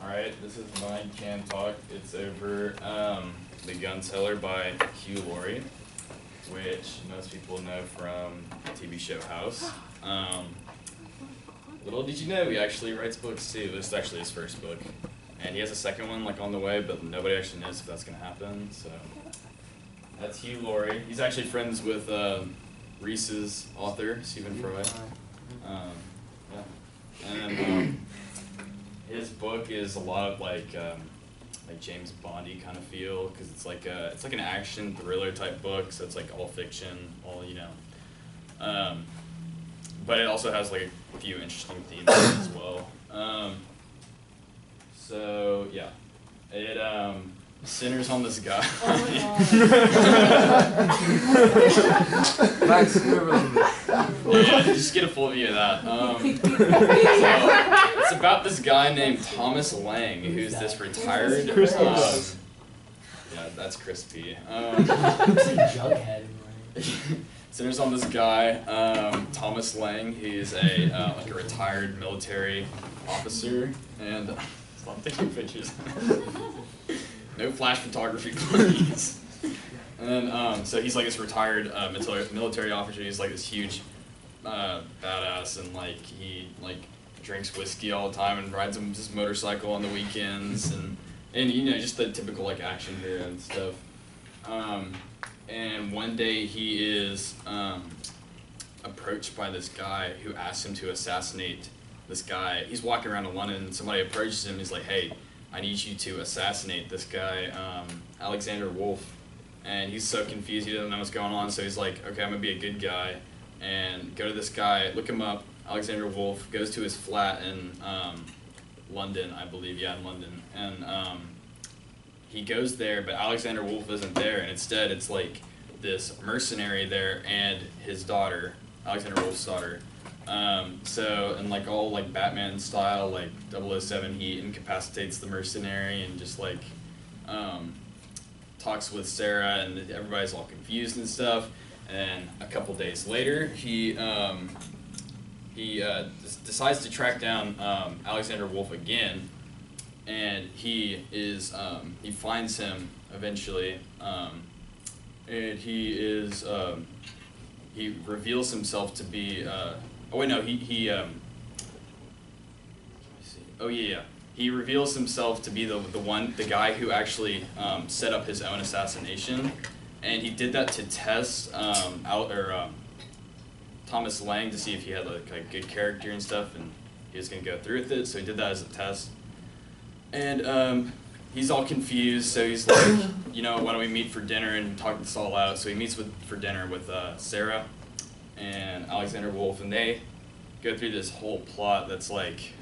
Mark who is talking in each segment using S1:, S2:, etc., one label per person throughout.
S1: Alright, this is my can talk. It's over The Gun Seller by Hugh Laurie, which most people know from the TV show House. Little did you know, he actually writes books too. This is actually his first book. And he has a second one on the way, but nobody actually knows if that's going to happen. So that's Hugh Laurie. He's actually friends with Reese's author, Stephen Fry. And his book is a lot of like James Bondy kind of feel, because it's like an action thriller type book, so it's like all fiction, all but it also has like a few interesting themes as well. So yeah, it centers on this guy. Yeah, just get a full view of that. So it's about this guy named Thomas Lang, who's this retired. Yeah, that's crispy.
S2: Jughead.
S1: Centers on this guy, Thomas Lang. He's a like a retired military officer, and stop taking pictures. No flash photography, please. And so he's like this retired military officer. He's like this huge badass, and like he drinks whiskey all the time and rides his motorcycle on the weekends, and just the typical like action hero and stuff. And one day he is approached by this guy who asks him to assassinate this guy. He's walking around in London, and somebody approaches him. He's like, "Hey, I need you to assassinate this guy, Alexander Wolf." And he's so confused, he doesn't know what's going on, so he's like, "Okay, I'm gonna be a good guy," and go to this guy, look him up. Alexander Wolf, goes to his flat in London, I believe, in London, and he goes there, but Alexander Wolf isn't there, and instead it's like this mercenary there and his daughter, Alexander Wolf's daughter. So in like all like Batman style, like 007, he incapacitates the mercenary and just like talks with Sarah, and everybody's all confused and stuff. And a couple days later, he decides to track down Alexander Wolf again, and he finds him eventually, and he reveals himself to be he reveals himself to be the guy who actually set up his own assassination, and he did that to test Thomas Lang to see if he had like a good character and stuff, and he was gonna go through with it. So he did that as a test, and he's all confused. So he's like, why don't we meet for dinner and talk this all out? So he meets for dinner with Sarah and Alexander Wolf, and they go through this whole plot that's like,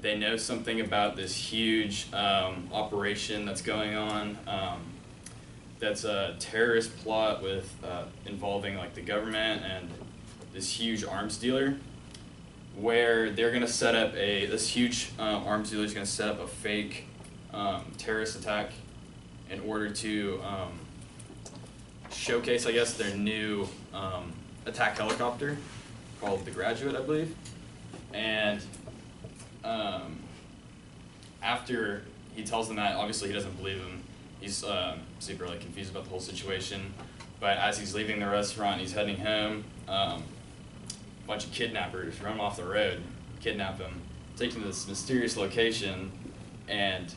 S1: they know something about this huge operation that's going on, that's a terrorist plot with involving like the government and this huge arms dealer, where they're going to set up this huge arms dealer is going to set up a fake terrorist attack in order to showcase, I guess, their new attack helicopter called the Graduate, I believe. And after he tells them that, obviously he doesn't believe him. He's super confused about the whole situation. But as he's leaving the restaurant, he's heading home. A bunch of kidnappers run him off the road, kidnap him, take him to this mysterious location, and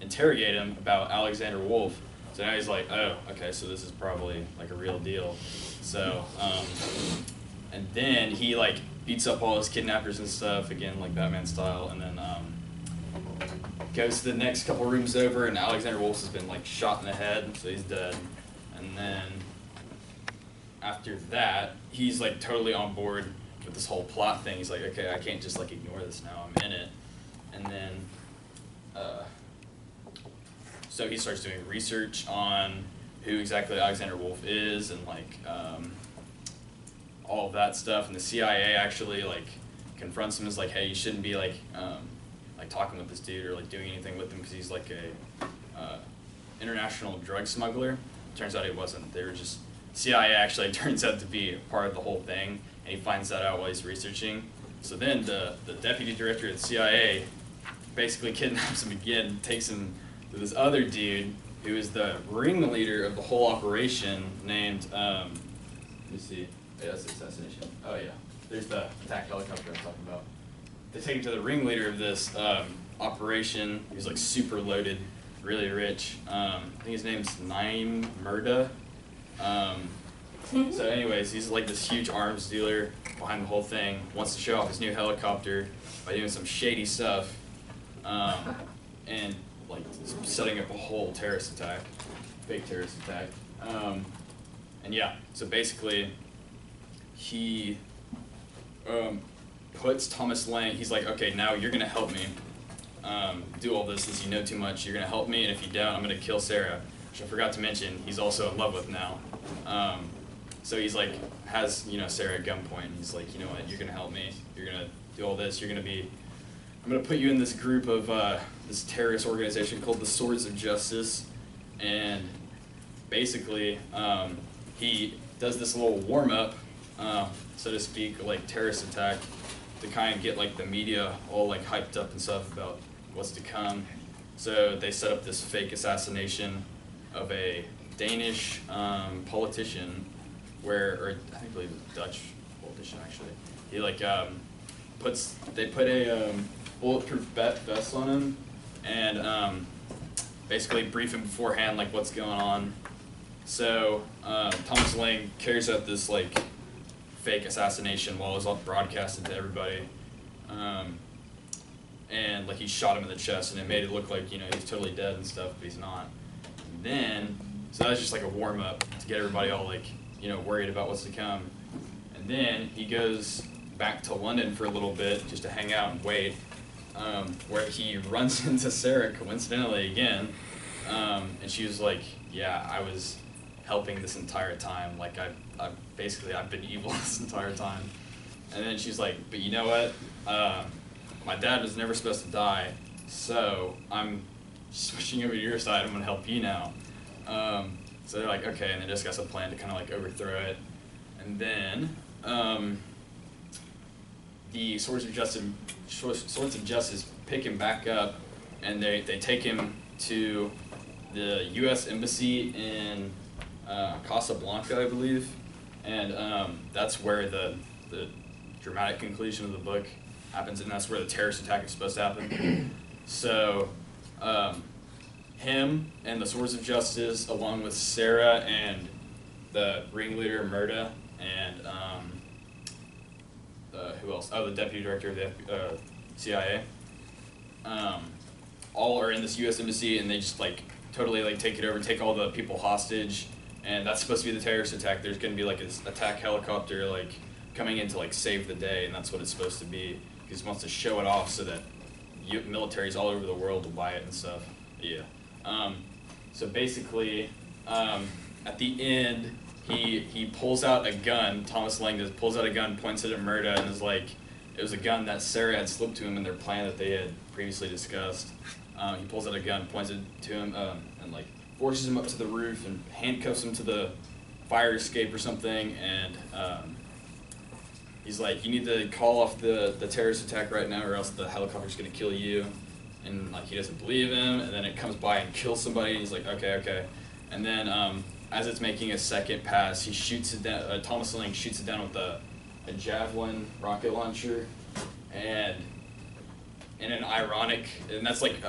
S1: interrogate him about Alexander Wolf. So now he's like, oh, okay, so this is probably like a real deal. So, and then he like beats up all his kidnappers and stuff, again, like Batman style, and then goes to the next couple rooms over, and Alexander Wolf has been like shot in the head, so he's dead. And then after that, he's like totally on board with this whole plot thing. He's like, okay, I can't just like ignore this now, I'm in it. And then so he starts doing research on who exactly Alexander Wolf is, and like all of that stuff. And the CIA actually like confronts him, as like, hey, you shouldn't be like talking with this dude or like doing anything with him, because he's like a international drug smuggler. Turns out he wasn't. They were just, CIA actually turns out to be part of the whole thing, and he finds that out while he's researching. So then the deputy director of the CIA basically kidnaps him again, takes him to this other dude who is the ringleader of the whole operation named, let me see, yeah, that's the assassination. Oh yeah, there's the attack helicopter I'm talking about. They take him to the ringleader of this operation. He's like super loaded, really rich. I think his name's Naim Murda. So anyways, he's like this huge arms dealer behind the whole thing, wants to show off his new helicopter by doing some shady stuff, and like setting up a whole terrorist attack, fake terrorist attack. And yeah, so basically he puts Thomas Lang, he's like, okay, now you're gonna help me do all this since you know too much. You're gonna help me, and if you don't, I'm gonna kill Sarah, which I forgot to mention, he's also in love with now. So he's like, has, you know, Sarah at gunpoint. He's like, you know what, you're gonna help me. You're gonna do all this. You're gonna be, I'm gonna put you in this group of this terrorist organization called the Swords of Justice. And basically, he does this little warm up, so to speak, like terrorist attack, to kind of get like the media all like hyped up and stuff about what's to come. So they set up this fake assassination of a Danish politician, or I think believe it's a Dutch politician actually. He like they put a bulletproof vest on him, and basically brief him beforehand like what's going on. So Thomas Lang carries out this like fake assassination while it was all broadcasted to everybody, and like he shot him in the chest, and it made it look like, you know, he's totally dead and stuff, but he's not. And then so that was just like a warm up to get everybody all like, you know, worried about what's to come. And then he goes back to London for a little bit just to hang out and wait, where he runs into Sarah coincidentally again, and she was like, yeah, I was helping this entire time, like I've been evil this entire time. And then she's like, but you know what, my dad was never supposed to die, so I'm switching over to your side, I'm gonna help you now. So they're like, okay, and they discuss a plan to kind of like overthrow it. And then the Swords of Justice pick him back up, and they take him to the U.S. Embassy in Casablanca, I believe, and that's where the dramatic conclusion of the book happens, and that's where the terrorist attack is supposed to happen. So him and the Swords of Justice, along with Sarah and the ringleader Murda, and who else? Oh, the deputy director of the CIA. All are in this U.S. embassy, and they just like totally like take it over, take all the people hostage, and that's supposed to be the terrorist attack. There's going to be like this attack helicopter like coming in to like save the day, and that's what it's supposed to be. Because he wants to show it off so that militaries all over the world will buy it and stuff. Yeah. So basically, at the end, he pulls out a gun. Thomas Lang pulls out a gun, points it at Murda, and is like, it was a gun that Sarah had slipped to him in their plan that they had previously discussed. He pulls out a gun, points it to him, and like forces him up to the roof and handcuffs him to the fire escape or something. And he's like, you need to call off the terrorist attack right now, or else the helicopter's gonna kill you. And like he doesn't believe him, and then it comes by and kills somebody, and he's like, okay. And then as it's making a second pass, he shoots it down, Thomas Lang shoots it down with a javelin rocket launcher, and in an ironic, and that's like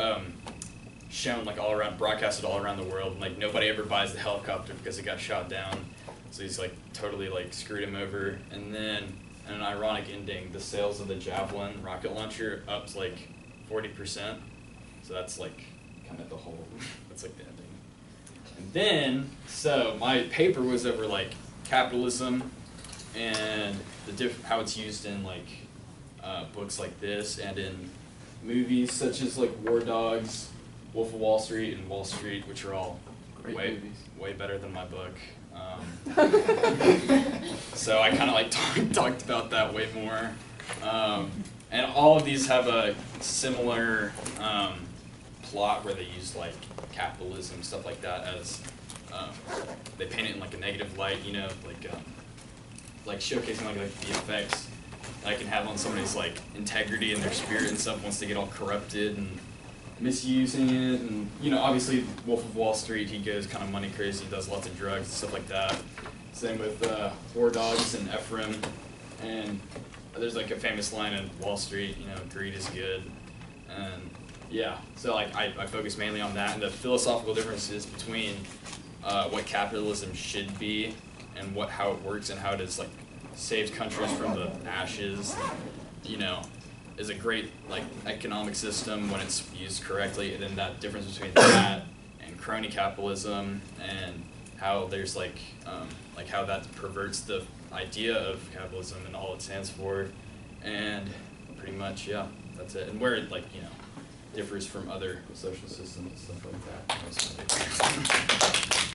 S1: shown like all around, broadcasted all around the world, and like nobody ever buys the helicopter because it got shot down, so he's like totally like screwed him over. And then in an ironic ending, the sales of the javelin rocket launcher ups like 40%, so that's like kind of the whole, that's like the ending. And then, so my paper was over like capitalism and how it's used in like books like this and in movies such as like War Dogs, Wolf of Wall Street, and Wall Street, which are all way better than my book. So I kind of like talked about that way more. And all of these have a similar plot where they use like capitalism, stuff like that, as they paint it in like a negative light, you know, like showcasing like the effects that can have on somebody's like integrity and their spirit and stuff once they get all corrupted and misusing it. And you know, obviously Wolf of Wall Street, he goes kind of money crazy, he does lots of drugs and stuff like that. Same with War Dogs and Ephraim. And there's like a famous line in Wall Street, you know, greed is good. And yeah, so like I focus mainly on that and the philosophical differences between what capitalism should be and how it works and how it is like saves countries from the ashes, you know, is a great like economic system when it's used correctly, and then that difference between that and crony capitalism and how there's like how that perverts the idea of capitalism and all it stands for, and pretty much yeah, that's it. And where it like, you know, differs from other social systems and stuff like that.